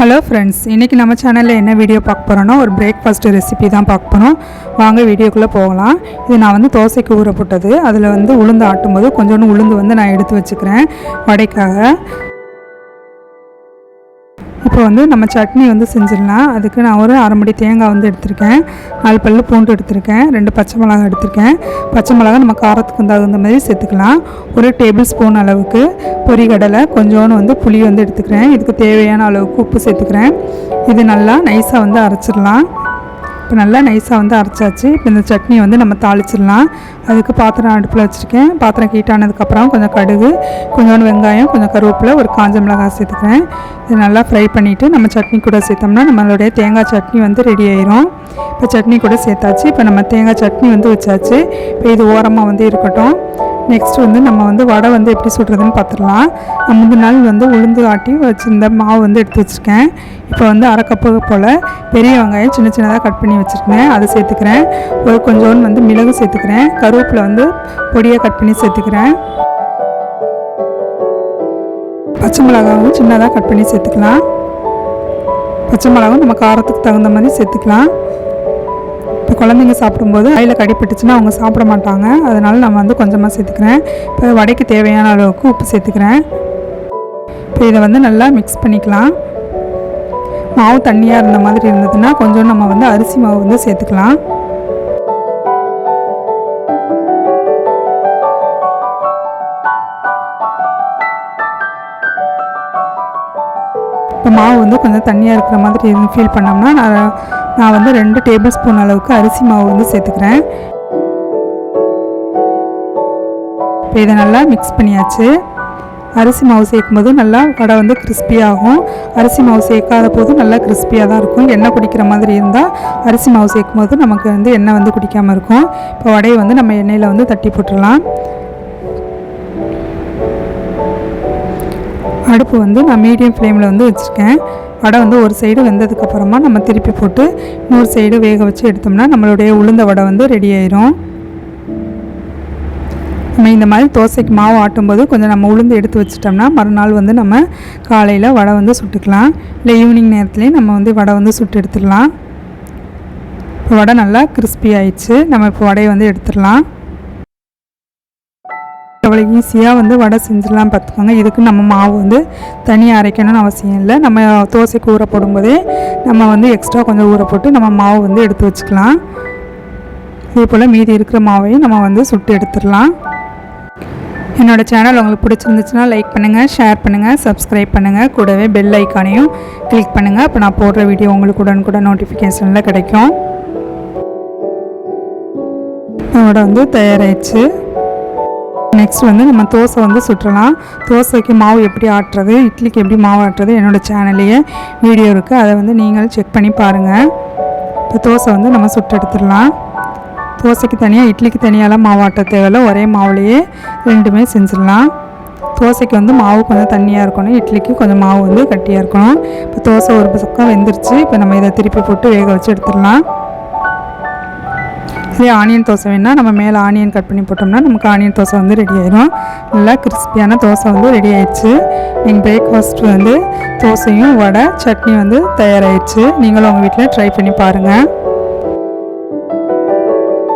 Hello friends, இன்றைக்கி நம்ம சேனலில் என்ன வீடியோ பார்க்க போகிறோன்னா ஒரு பிரேக்ஃபாஸ்ட் ரெசிபி தான் பார்க்க போகிறோம். வாங்க வீடியோக்குள்ளே போகலாம். இது நான் தோசைக்கு ஊற போட்டது. அதில் உளுந்து ஆட்டும்போது கொஞ்சோண்டு உளுந்து நான் எடுத்து வச்சுக்கிறேன் வடைக்காக. இப்போ நம்ம சட்னி செஞ்சிடலாம். அதுக்கு நான் ஒரு அரை மடி தேங்காய் எடுத்திருக்கேன், 4 பல்லு பூண்டு எடுத்திருக்கேன், 2 பச்சை மிளகாய் எடுத்திருக்கேன். பச்சை மிளகாய் நம்ம காரத்துக்கு தகுந்த மாதிரி சேர்த்துக்கலாம். ஒரு டேபிள் ஸ்பூன் அளவுக்கு பொரிகடலை, கொஞ்சோண்டு புளி எடுத்துக்கிறேன். இதுக்கு தேவையான அளவுக்கு உப்பு சேர்த்துக்கிறேன். இது நல்லா நைஸாக அரைச்சிடலாம். இப்போ நல்லா நைஸாக அரைச்சாச்சு. இப்போ இந்த சட்னி நம்ம தாளிச்சிடலாம். அதுக்கு பாத்திரம் அடுப்பில் வச்சுருக்கேன். பாத்திரம் ஹீட் ஆனதுக்கப்புறம் கொஞ்சம் கடுகு, கொஞ்சோண்டு வெங்காயம், கொஞ்சம் கருவேப்பிலை, ஒரு காஞ்ச மிளகாய் சேர்த்துக்கிறேன். இது நல்லா ஃப்ரை பண்ணிவிட்டு நம்ம சட்னி கூட சேர்த்தோம்னா நம்மளுடைய தேங்காய் சட்னி ரெடி ஆயிரும். இப்போ சட்னி கூட சேர்த்தாச்சு. இப்போ நம்ம தேங்காய் சட்னி வச்சாச்சு. இப்போ இது ஓரமாக இருக்கட்டும். நெக்ஸ்ட்டு நம்ம வடை எப்படி சுடுறதுன்னு பார்த்துடலாம். நான் முந்தின நாள் உளுந்து ஆட்டி வச்சுருந்த மாவு எடுத்து வச்சுருக்கேன். இப்போ அரை கப்பு போல் பெரிய வெங்காயம் சின்ன சின்னதாக கட் பண்ணி வச்சுருக்கேன், அதை சேர்த்துக்கிறேன். ஒரு கொஞ்சோண்டு மிளகு சேர்த்துக்கிறேன். கருவேப்பிலை பொடியாக கட் பண்ணி சேர்த்துக்கிறேன். பச்சை மிளகாவும் சின்னதாக கட் பண்ணி சேர்த்துக்கலாம். பச்சை மிளகாவும் நம்ம காரத்துக்கு தகுந்த மாதிரி சேர்த்துக்கலாம். இப்போ குழந்தைங்க சாப்பிடும்போது கையில் கடிப்பட்டுச்சுன்னா அவங்க சாப்பிட மாட்டாங்க. அதனால் நம்ம கொஞ்சமாக சேர்த்துக்கிறேன். இப்போ வடைக்கு தேவையான அளவுக்கு உப்பு சேர்த்துக்கிறேன். இப்போ இதை நல்லா மிக்ஸ் பண்ணிக்கலாம். மாவு தண்ணியாக இருந்த மாதிரி இருந்ததுன்னா கொஞ்சம் நம்ம அரிசி மாவு சேர்த்துக்கலாம். இப்போ மாவு கொஞ்சம் தண்ணியாக இருக்கிற மாதிரி ஃபீல் பண்ணோம்னா நான் 2 டேபிள் ஸ்பூன் அளவுக்கு அரிசி மாவு சேர்த்துக்கிறேன். இப்போ இதை நல்லா மிக்ஸ் பண்ணியாச்சு. அரிசி மாவு சேர்க்கும்போது நல்லா வடை கிறிஸ்பியாகும். அரிசி மாவு சேர்க்காத போது நல்லா கிறிஸ்பியாக தான் இருக்கும். எண்ணெய் குடிக்கிற மாதிரி இருந்தால் அரிசி மாவு சேர்க்கும்போது நமக்கு எண்ணெய் குடிக்காமல் இருக்கும். இப்போ வடையை நம்ம எண்ணெயில் தட்டி போட்டுடலாம். அடுப்பு நான் மீடியம் ஃப்ளேமில் வச்சுருக்கேன். வடை ஒரு சைடு வெந்ததுக்கப்புறமா நம்ம திருப்பி போட்டு இன்னொரு சைடு வேக வச்சு எடுத்தோம்னா நம்மளுடைய உளுந்த வடை ரெடி ஆயிரும். நம்ம இந்த மாதிரி தோசைக்கு மாவு ஆட்டும்போது கொஞ்சம் நம்ம உளுந்து எடுத்து வச்சிட்டோம்னா மறுநாள் நம்ம காலையில் வடை சுட்டுக்கலாம். இல்லை ஈவினிங் நேரத்துலேயும் நம்ம வடை சுட்டு எடுத்துடலாம். இப்போ வடை நல்லா கிறிஸ்பி ஆயிடுச்சு. நம்ம இப்போ வடையை எடுத்துடலாம். அவ்வளோ ஈஸியாக வடை செஞ்சிடலாம் பார்த்துக்கோங்க. இதுக்கு நம்ம மாவு தனியாக அரைக்கணும்னு அவசியம் இல்லை. நம்ம தோசைக்கு ஊற போடும்போதே நம்ம எக்ஸ்ட்ரா கொஞ்சம் ஊற போட்டு நம்ம மாவு எடுத்து வச்சுக்கலாம். இதே போல் மீதி இருக்கிற மாவையும் நம்ம சுட்டு எடுத்துடலாம். என்னோடய சேனல் உங்களுக்கு பிடிச்சிருந்துச்சுன்னா லைக் பண்ணுங்கள், ஷேர் பண்ணுங்கள், சப்ஸ்கிரைப் பண்ணுங்கள். கூடவே பெல் ஐக்கானையும் கிளிக் பண்ணுங்கள். அப்போ நான் போடுற வீடியோ உங்களுக்கு உடனுக்குடன் நோட்டிஃபிகேஷனில் கிடைக்கும். அதோட தயாராகிடுச்சு. நெக்ஸ்ட் நம்ம தோசை சுட்டுறலாம். தோசைக்கு மாவு எப்படி ஆட்டுறது, இட்லிக்கு எப்படி மாவு ஆட்டுறது என்னோடய சேனல்லையே வீடியோ இருக்குது. அதை நீங்களும் செக் பண்ணி பாருங்கள். இப்போ தோசை நம்ம சுட்டு எடுத்துடலாம். தோசைக்கு தனியாக இட்லிக்கு தனியாலாம் மாவு ஆட்ட தேவையில்லை. ஒரே மாவுலேயே ரெண்டுமே செஞ்சிடலாம். தோசைக்கு மாவு கொஞ்சம் தண்ணியாக இருக்கணும், இட்லிக்கு கொஞ்சம் மாவு கட்டியாக இருக்கணும். இப்போ தோசை ஒரு பக்கம் வெந்துருச்சு. இப்போ நம்ம இதை திருப்பி போட்டு வேக வச்சு எடுத்துடலாம். இதே ஆனியன் தோசை வேணால் நம்ம மேலே ஆனியன் கட் பண்ணி போட்டோம்னா நமக்கு ஆனியன் தோசை ரெடி ஆயிடும். நல்லா கிறிஸ்பியான தோசை ரெடி ஆயிடுச்சு. நீங்கள் பிரேக்ஃபாஸ்ட் தோசையும் வடை சட்னி தயாராகிடுச்சு. நீங்களும் உங்கள் வீட்டில் ட்ரை பண்ணி பாருங்கள்.